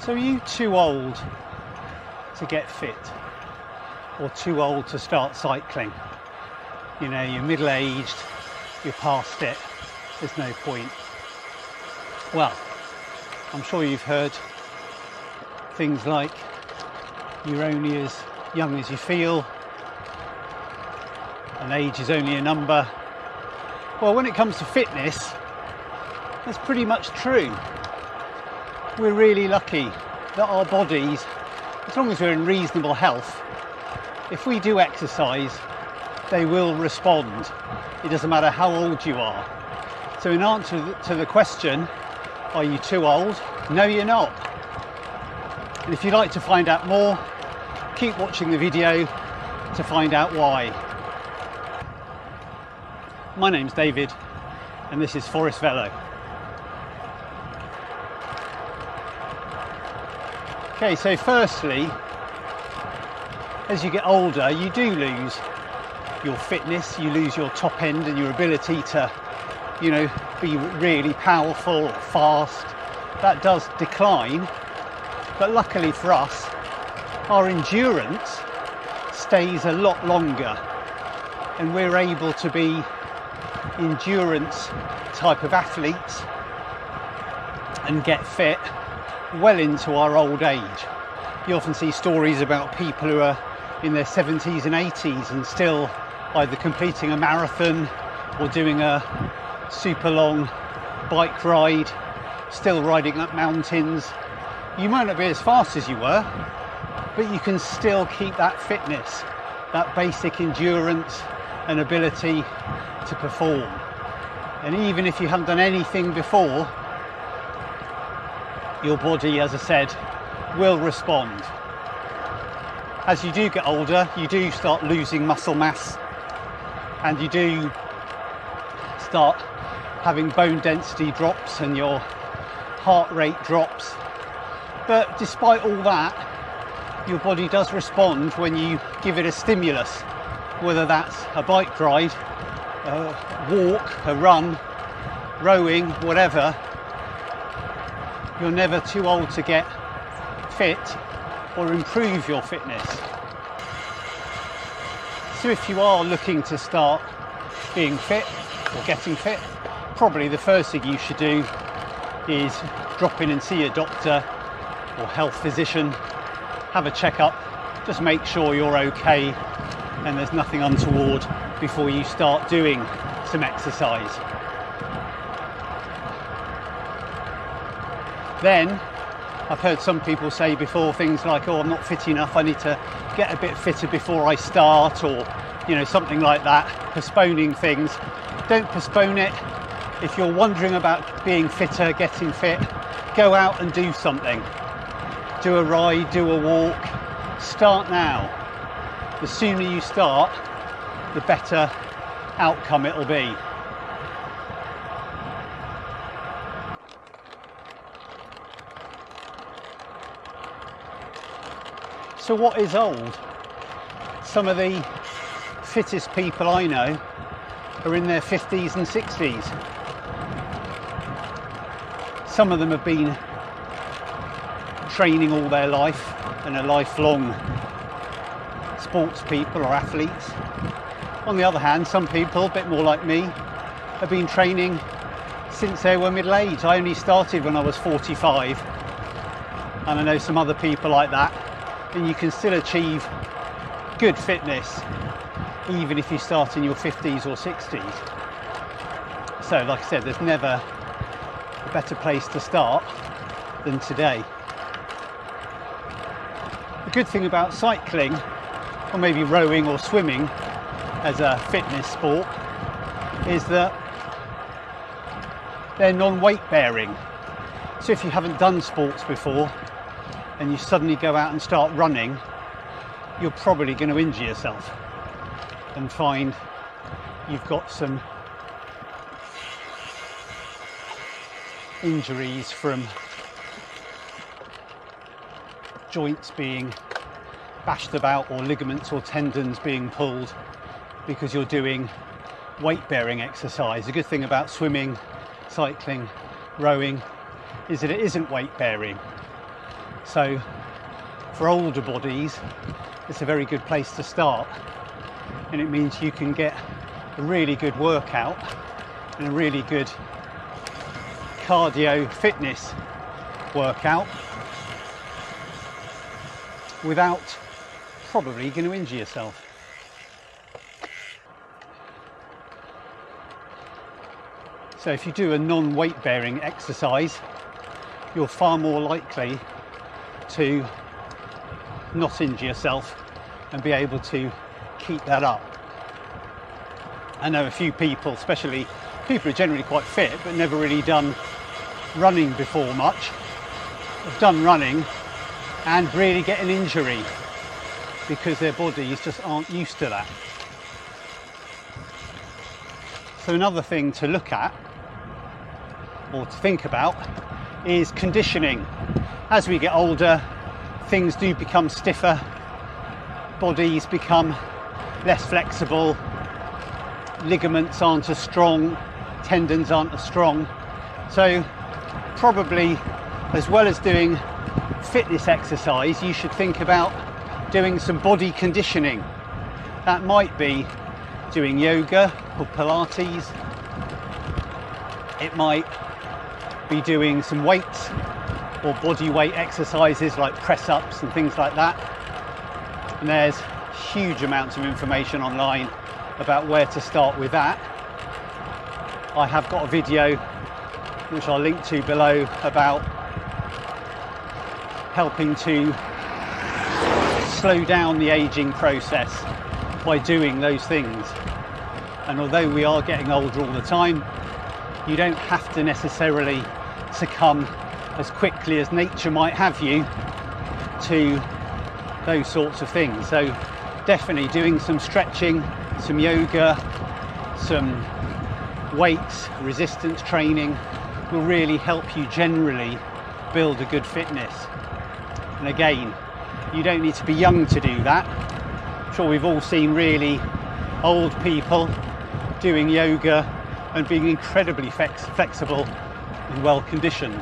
So are you too old to get fit, or too old to start cycling? You know, you're middle-aged, you're past it, there's no point. Well, I'm sure you've heard things like you're only as young as you feel, and age is only a number. Well, when it comes to fitness, that's pretty much true. We're really lucky that our bodies, as long as we're in reasonable health, if we do exercise, they will respond. It doesn't matter how old you are. So in answer to the question, are you too old? No, you're not. And if you'd like to find out more, keep watching the video to find out why. My name's David, and this is Forest Velo. Okay, so firstly, as you get older, you do lose your fitness, you lose your top end and your ability to, you know, be really powerful or fast. That does decline, but luckily for us, our endurance stays a lot longer, and we're able to be endurance type of athletes and get fit well into our old age. You often see stories about people who are in their 70s and 80s and still either completing a marathon or doing a super long bike ride, still riding up mountains. You might not be as fast as you were, but you can still keep that fitness, that basic endurance and ability to perform. And even if you haven't done anything before, your body, as I said, will respond. As you do get older, you do start losing muscle mass, and you do start having bone density drops and your heart rate drops. But despite all that, your body does respond when you give it a stimulus, whether that's a bike ride, a walk, a run, rowing, whatever. You're never too old to get fit or improve your fitness. So if you are looking to start being fit or getting fit, probably the first thing you should do is drop in and see a doctor or health physician, have a checkup, just make sure you're okay and there's nothing untoward before you start doing some exercise. Then, I've heard some people say before things like, oh, I'm not fit enough, I need to get a bit fitter before I start, or, you know, something like that, postponing things. Don't postpone it. If you're wondering about being fitter, getting fit, go out and do something. Do a ride, do a walk, start now. The sooner you start, the better outcome it'll be. So what is old? Some of the fittest people I know are in their 50s and 60s. Some of them have been training all their life and are lifelong sports people or athletes. On the other hand, some people, a bit more like me, have been training since they were middle-aged. I only started when I was 45, and I know some other people like that. And you can still achieve good fitness even if you start in your 50s or 60s. So like I said, there's never a better place to start than today. The good thing about cycling, or maybe rowing or swimming as a fitness sport, is that they're non-weight bearing. So if you haven't done sports before and you suddenly go out and start running, you're probably going to injure yourself and find you've got some injuries from joints being bashed about or ligaments or tendons being pulled because you're doing weight-bearing exercise. The good thing about swimming, cycling, rowing is that it isn't weight-bearing. So for older bodies, it's a very good place to start, and it means you can get a really good workout and a really good cardio fitness workout without probably going to injure yourself. So if you do a non-weight bearing exercise, you're far more likely to not injure yourself and be able to keep that up. I know a few people, especially people who are generally quite fit but never really done running before much, have done running and really get an injury because their bodies just aren't used to that. So another thing to look at or to think about is conditioning. As we get older, things do become stiffer, bodies become less flexible, ligaments aren't as strong, tendons aren't as strong. So probably, as well as doing fitness exercise, you should think about doing some body conditioning. That might be doing yoga or Pilates. It might be doing some weights or body weight exercises like press ups and things like that. And there's huge amounts of information online about where to start with that. I have got a video which I'll link to below about helping to slow down the aging process by doing those things. And although we are getting older all the time, you don't have to necessarily succumb as quickly as nature might have you to those sorts of things. So definitely doing some stretching, some yoga, some weights, resistance training will really help you generally build a good fitness. And again, you don't need to be young to do that. I'm sure we've all seen really old people doing yoga and being incredibly flexible and well conditioned.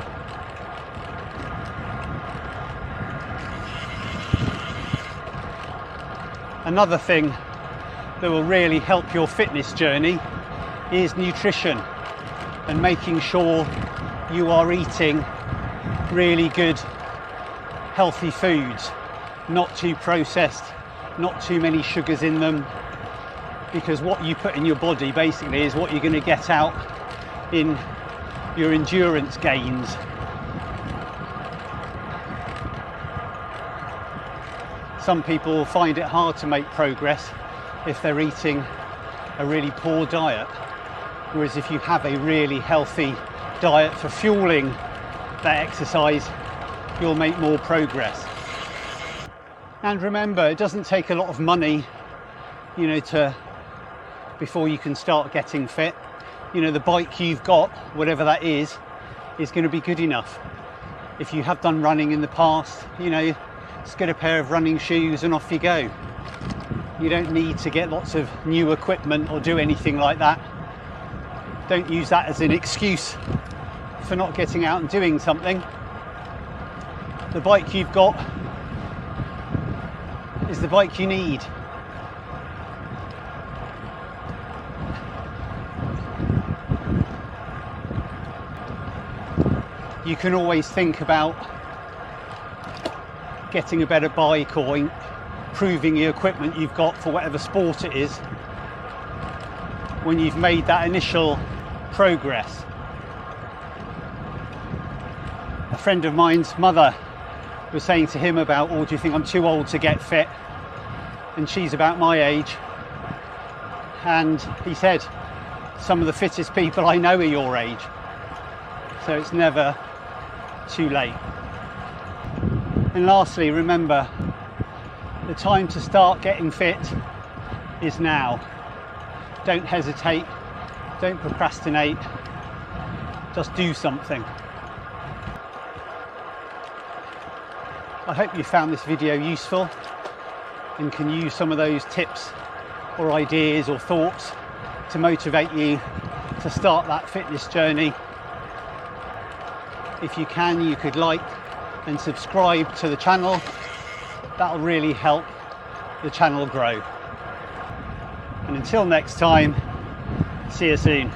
Another thing that will really help your fitness journey is nutrition and making sure you are eating really good healthy foods, not too processed, not too many sugars in them, because what you put in your body basically is what you're going to get out in your endurance gains. Some people find it hard to make progress if they're eating a really poor diet, whereas if you have a really healthy diet for fueling that exercise, you'll make more progress. And remember, it doesn't take a lot of money, before you can start getting fit. The bike you've got, whatever that is going to be good enough. If you have done running in the past, just get a pair of running shoes and off you go. You don't need to get lots of new equipment or do anything like that. Don't use that as an excuse for not getting out and doing something. The bike you've got is the bike you need. You can always think about getting a better bike or improving the equipment you've got for whatever sport it is when you've made that initial progress. A friend of mine's mother was saying to him about, do you think I'm too old to get fit? And she's about my age. And he said, some of the fittest people I know are your age. So it's never too late. And lastly, remember, the time to start getting fit is now. Don't hesitate, don't procrastinate, just do something. I hope you found this video useful and can use some of those tips or ideas or thoughts to motivate you to start that fitness journey. If you can, you could like and subscribe to the channel. That'll really help the channel grow. And until next time, see you soon.